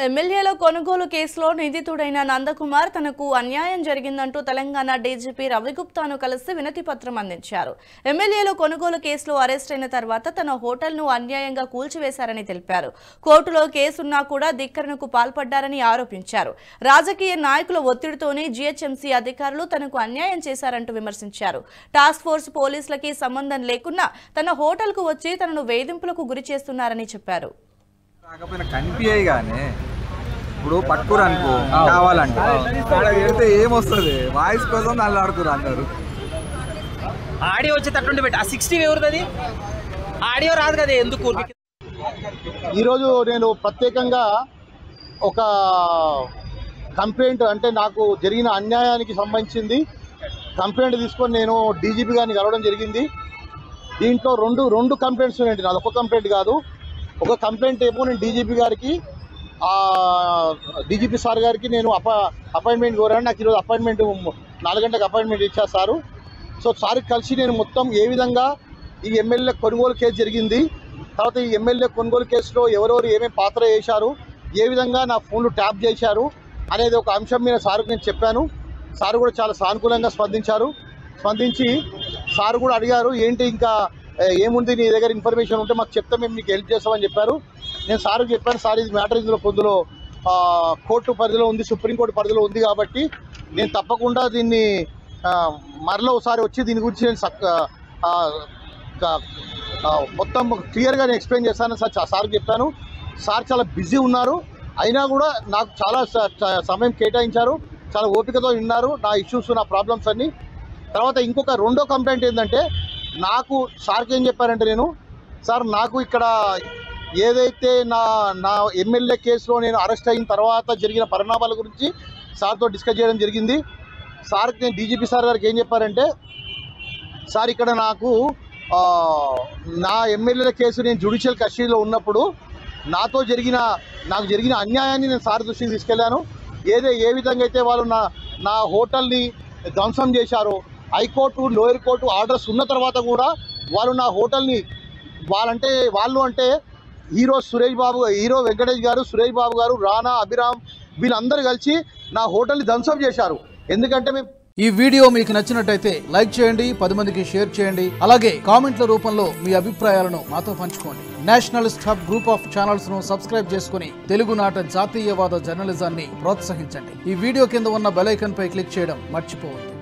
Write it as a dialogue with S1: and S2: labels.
S1: ఎమ్మెల్యేల కొనుగోలు కేసులో నిందితుడైన నందకుమార్ తనకు అన్యాయం జరిగిందంటూ తెలంగాణ డీజీపీ రవిగుప్తాను కలిసి వినతి పత్రం అందించారు. ఎమ్మెల్యేల కొనుగోలు కేసులో అరెస్ట్ అయిన తర్వాత తన హోటల్ను అన్యాయంగా కూల్చివేశారని తెలిపారు. కోర్టులో కేసున్నా కూడా ధిక్కరణకు పాల్పడ్డారని ఆరోపించారు. రాజకీయ నాయకుల ఒత్తిడితోనే జీహెచ్ఎంసీ అధికారులు తనకు అన్యాయం చేశారంటూ విమర్శించారు. టాస్క్ ఫోర్స్ పోలీసులకి సంబంధం లేకున్నా తన హోటల్కు వచ్చి తనను వేధింపులకు గురి చేస్తున్నారని చెప్పారు.
S2: ఇప్పుడు పట్టుకురు అనుకో కావాలంటే పెడితే ఏమొస్తుంది వాయిస్ కోసం నన్ను ఆడుతురు అందరు
S3: ఆడియో వచ్చి తట్టుండి పెట్టి ఆ 60 ఎవరిది ఆడియో రాదు కదా ఎందుకు.
S4: ఈరోజు నేను ప్రత్యేకంగా ఒక కంప్లైంట్ అంటే నాకు జరిగిన అన్యాయానికి సంబంధించింది కంప్లైంట్ తీసుకొని నేను డీజీపీ గారిని కలవడం జరిగింది. దీంట్లో రెండు కంప్లైంట్స్ ఉన్నాయండి. నాది ఒక కంప్లైంట్ కాదు. ఒక కంప్లైంట్ ఏమో నేను డీజీపీ గారికి డీజీపీ సార్ గారికి నేను అపాయింట్మెంట్ కోరాను. నాకు ఈరోజు అపాయింట్మెంట్ 4 గంటలకు అపాయింట్మెంట్ ఇచ్చారు సారు. సో సార్కి కలిసి నేను మొత్తం ఏ విధంగా ఈ ఎమ్మెల్యే కొనుగోలు కేసు జరిగింది, తర్వాత ఈ ఎమ్మెల్యే కొనుగోలు కేసులో ఎవరెవరు ఏమేమి పాత్ర చేశారు, ఏ విధంగా నా ఫోన్లు ట్యాప్ చేశారు అనేది ఒక అంశం మీద సార్కు నేను చెప్పాను. సార్ కూడా చాలా సానుకూలంగా స్పందించి సార్ కూడా అడిగారు, ఏంటి ఇంకా ఏముంది నీ దగ్గర ఇన్ఫర్మేషన్ ఉంటే మాకు చెప్తే మేము మీకు హెల్ప్ చేస్తామని చెప్పారు. నేను సార్కి చెప్పాను, సార్ ఇది మ్యాటర్ ఇందులో కోర్టు పరిధిలో ఉంది, సుప్రీంకోర్టు పరిధిలో ఉంది కాబట్టి నేను తప్పకుండా దీన్ని మరలో ఒకసారి వచ్చి దీని గురించి నేను మొత్తం క్లియర్గా నేను ఎక్స్ప్లెయిన్ చేస్తాను సార్కి చెప్పాను. సార్ చాలా బిజీ ఉన్నారు, అయినా కూడా నాకు చాలా సమయం కేటాయించారు, చాలా ఓపికతో విన్నారు నా ఇష్యూస్ నా ప్రాబ్లమ్స్ అన్నీ. తర్వాత ఇంకొక రెండో కంప్లైంట్ ఏంటంటే నాకు సార్కి ఏం చెప్పారంటే నేను సార్ నాకు ఇక్కడ ఏదైతే నా ఎమ్మెల్యే కేసులో నేను అరెస్ట్ అయిన తర్వాత జరిగిన పరిణామాల గురించి సార్తో డిస్కస్ చేయడం జరిగింది. సార్కి నేను డీజీపీ సార్ గారికి ఏం చెప్పారంటే సార్ ఇక్కడ నాకు నా ఎమ్మెల్యేల కేసు నేను జ్యుడిషియల్ కస్టడీలో ఉన్నప్పుడు నాకు జరిగిన అన్యాయాన్ని నేను సార్ దృష్టికి తీసుకెళ్లాను. ఏ విధంగా అయితే వాళ్ళు నా హోటల్ని ధ్వంసం చేశారో హైకోర్టు లోయర్ కోర్టు ఆర్డర్స్ ఉన్న తర్వాత కూడా వాళ్ళు నా హోటల్ని వాళ్ళు అంటే హీరో వెంకటేష్ గారు, సురేష్ బాబు గారు, రానా, అభిరామ్ వీళ్ళందరూ కలిసి నా హోటల్ని ధ్వంసం చేశారు. ఎందుకంటే మేము
S5: ఈ వీడియో మీకు నచ్చినట్టయితే లైక్ చేయండి, 10 మందికి షేర్ చేయండి, అలాగే కామెంట్ల రూపంలో మీ అభిప్రాయాలను మాతో పంచుకోండి. Nationalist hub group of channels ను సబ్స్క్రైబ్ చేసుకుని తెలుగునాట జాతీయవాద జర్నలిజాన్ని ప్రోత్సహించండి. ఈ వీడియో కింద ఉన్న బెల్ ఐకాన్ పై క్లిక్ చేయడం మర్చిపోవద్దు.